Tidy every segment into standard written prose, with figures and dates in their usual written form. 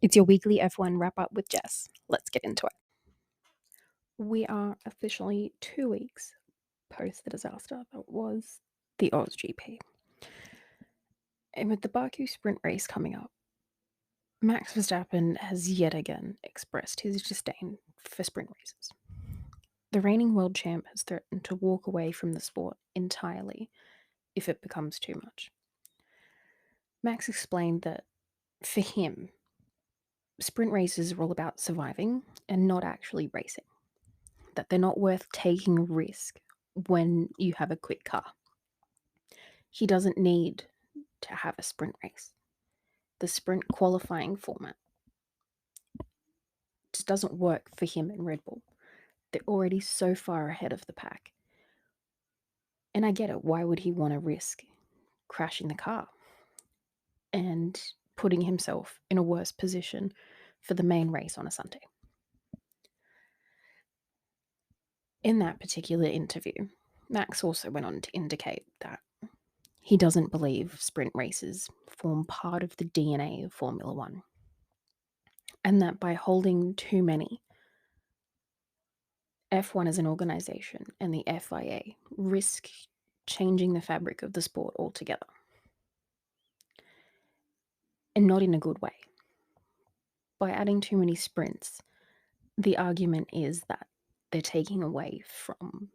It's your weekly F1 wrap up with Jess. Let's get into it. We are officially 2 weeks post the disaster that was the Oz GP. And with the Baku sprint race coming up, Max Verstappen has yet again expressed his disdain for sprint races. The reigning world champ has threatened to walk away from the sport entirely if it becomes too much. Max explained that for him, sprint races are all about surviving and not actually racing, that they're not worth taking a risk when you have a quick car. He doesn't need to have a sprint race. The sprint qualifying format just doesn't work for him and Red Bull. They're already so far ahead of the pack. And I get it. Why would he want to risk crashing the car and putting himself in a worse position for the main race on a Sunday? In that particular interview, Max also went on to indicate that he doesn't believe sprint races form part of the DNA of Formula One, and that by holding too many, F1 as an organisation and the FIA risk changing the fabric of the sport altogether. And not in a good way. By adding too many sprints, the argument is that they're taking away from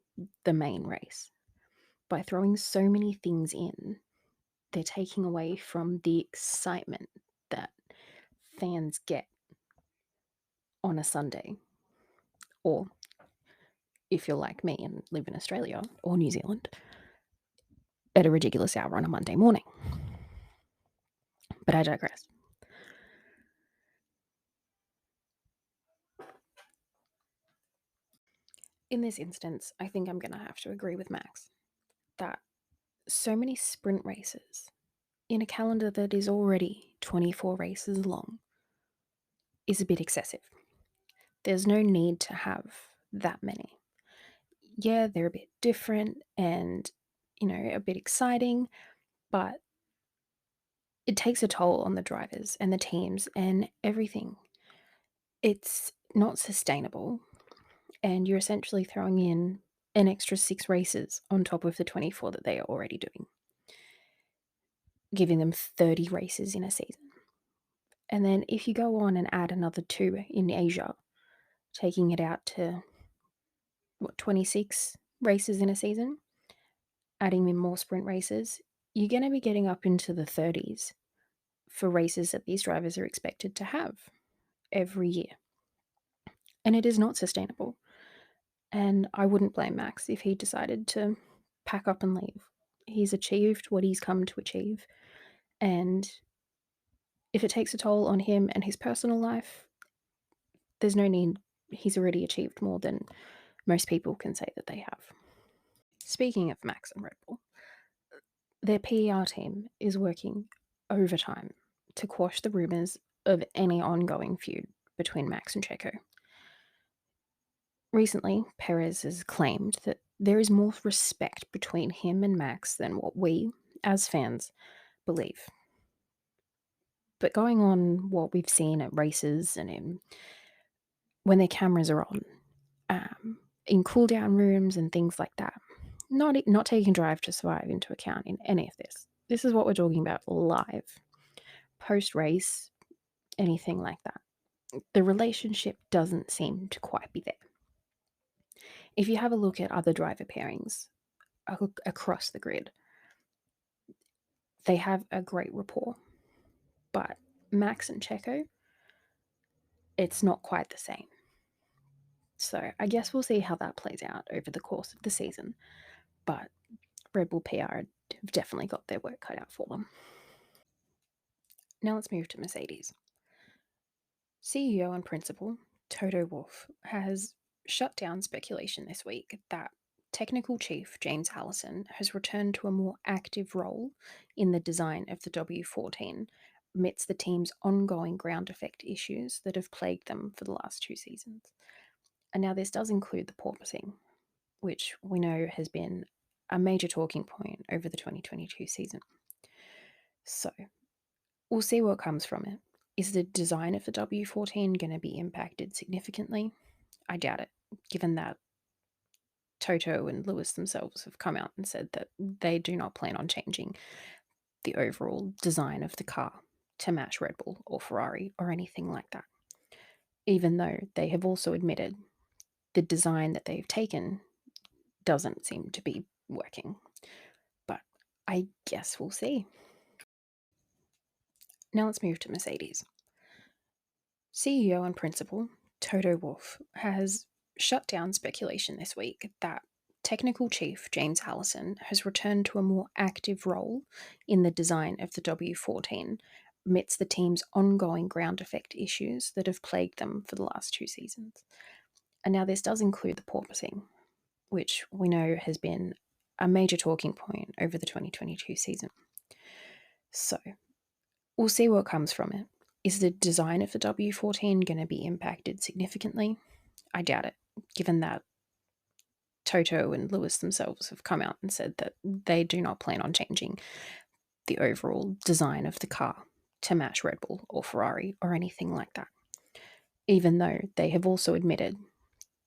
the main race. By throwing so many things in, they're taking away from the excitement that fans get on a Sunday. Or if you're like me and live in Australia or New Zealand, at a ridiculous hour on a Monday morning. But I digress. In this instance, I think I'm going to have to agree with Max that so many sprint races in a calendar that is already 24 races long is a bit excessive. There's no need to have that many. Yeah, they're a bit different and, a bit exciting, but it takes a toll on the drivers and the teams and everything. It's not sustainable, and you're essentially throwing in an extra 6 races on top of the 24 that they are already doing, giving them 30 races in a season. And then if you go on and add another 2 in Asia, taking it out to 26 races in a season, adding in more sprint races, you're going to be getting up into the 30s for races that these drivers are expected to have every year. And it is not sustainable. And I wouldn't blame Max if he decided to pack up and leave. He's achieved what he's come to achieve. And if it takes a toll on him and his personal life, there's no need. He's already achieved more than most people can say that they have. Speaking of Max and Red Bull, their PR team is working overtime to quash the rumours of any ongoing feud between Max and Checo. Recently, Perez has claimed that there is more respect between him and Max than what we, as fans, believe. But going on what we've seen at races and when their cameras are on, in cool down rooms and things like that, not taking Drive to Survive into account in any of this. This is what we're talking about live, post race, anything like that. The relationship doesn't seem to quite be there. If you have a look at other driver pairings across the grid, they have a great rapport. But Max and Checo, it's not quite the same. So I guess we'll see how that plays out over the course of the season. But Red Bull PR have definitely got their work cut out for them. Now let's move to Mercedes. CEO and principal Toto Wolff has shut down speculation this week that technical chief James Allison has returned to a more active role in the design of the W14 amidst the team's ongoing ground effect issues that have plagued them for the last 2 seasons. And now this does include the porpoising, which we know has been a major talking point over the 2022 season. So we'll see what comes from it. Is the design of the W14 going to be impacted significantly? I doubt it, given that Toto and Lewis themselves have come out and said that they do not plan on changing the overall design of the car to match Red Bull or Ferrari or anything like that. Even though they have also admitted the design that they've taken doesn't seem to be working. But I guess we'll see. Now let's move to Mercedes. CEO and principal Toto Wolff has shut down speculation this week that technical chief James Allison has returned to a more active role in the design of the W14 amidst the team's ongoing ground effect issues that have plagued them for the last 2 seasons. And now this does include the porpoising, which we know has been a major talking point over the 2022 season. So we'll see what comes from it. Is the design of the W14 going to be impacted significantly? I doubt it, given that Toto and Lewis themselves have come out and said that they do not plan on changing the overall design of the car to match Red Bull or Ferrari or anything like that. Even though they have also admitted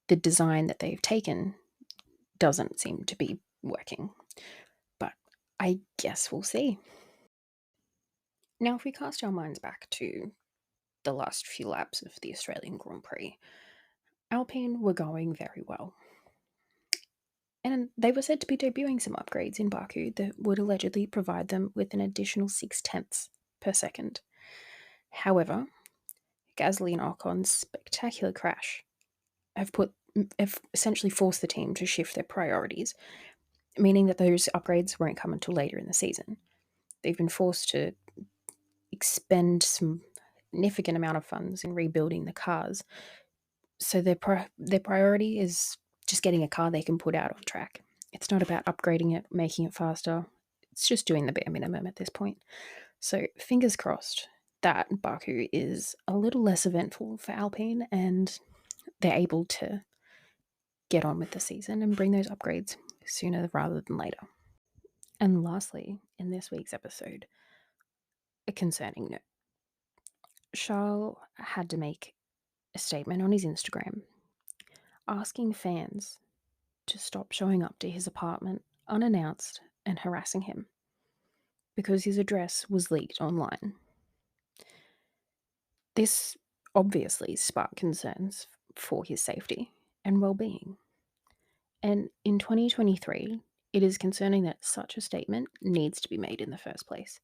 the design that they've taken doesn't seem to be working. But I guess we'll see. Now, if we cast our minds back to the last few laps of the Australian Grand Prix, Alpine were going very well. And they were said to be debuting some upgrades in Baku that would allegedly provide them with an additional 6/10 per second. However, Gasly and Ocon's spectacular crash have essentially forced the team to shift their priorities, meaning that those upgrades won't come until later in the season. They've been forced to expend some significant amount of funds in rebuilding the cars, so their priority is just getting a car they can put out on track. It's not about upgrading it, making it faster. It's just doing the bare minimum at this point. So fingers crossed that Baku is a little less eventful for Alpine and they're able to get on with the season and bring those upgrades sooner rather than later. And lastly, in this week's episode, a concerning note. Charles had to make a statement on his Instagram asking fans to stop showing up to his apartment unannounced and harassing him because his address was leaked online. This obviously sparked concerns for his safety and well-being. And in 2023, it is concerning that such a statement needs to be made in the first place.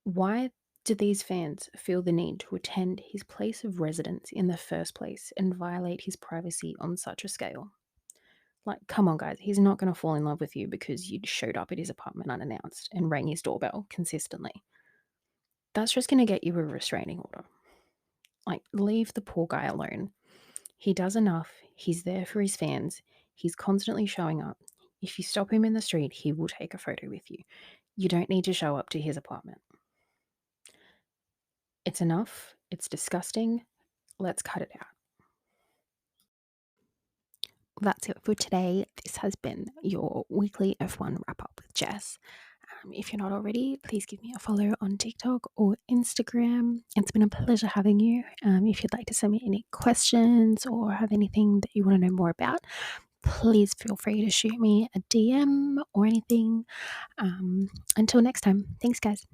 Why did these fans feel the need to attend his place of residence in the first place and violate his privacy on such a scale? Like, come on, guys, he's not going to fall in love with you because you showed up at his apartment unannounced and rang his doorbell consistently. That's just going to get you a restraining order. Like, leave the poor guy alone. He does enough. He's there for his fans. He's constantly showing up. If you stop him in the street, he will take a photo with you. You don't need to show up to his apartment. It's enough. It's disgusting. Let's cut it out. That's it for today. This has been your weekly F1 wrap up with Jess. If you're not already, please give me a follow on TikTok or Instagram. It's been a pleasure having you. If you'd like to send me any questions or have anything that you want to know more about, please feel free to shoot me a DM or anything. Until next time, thanks, guys.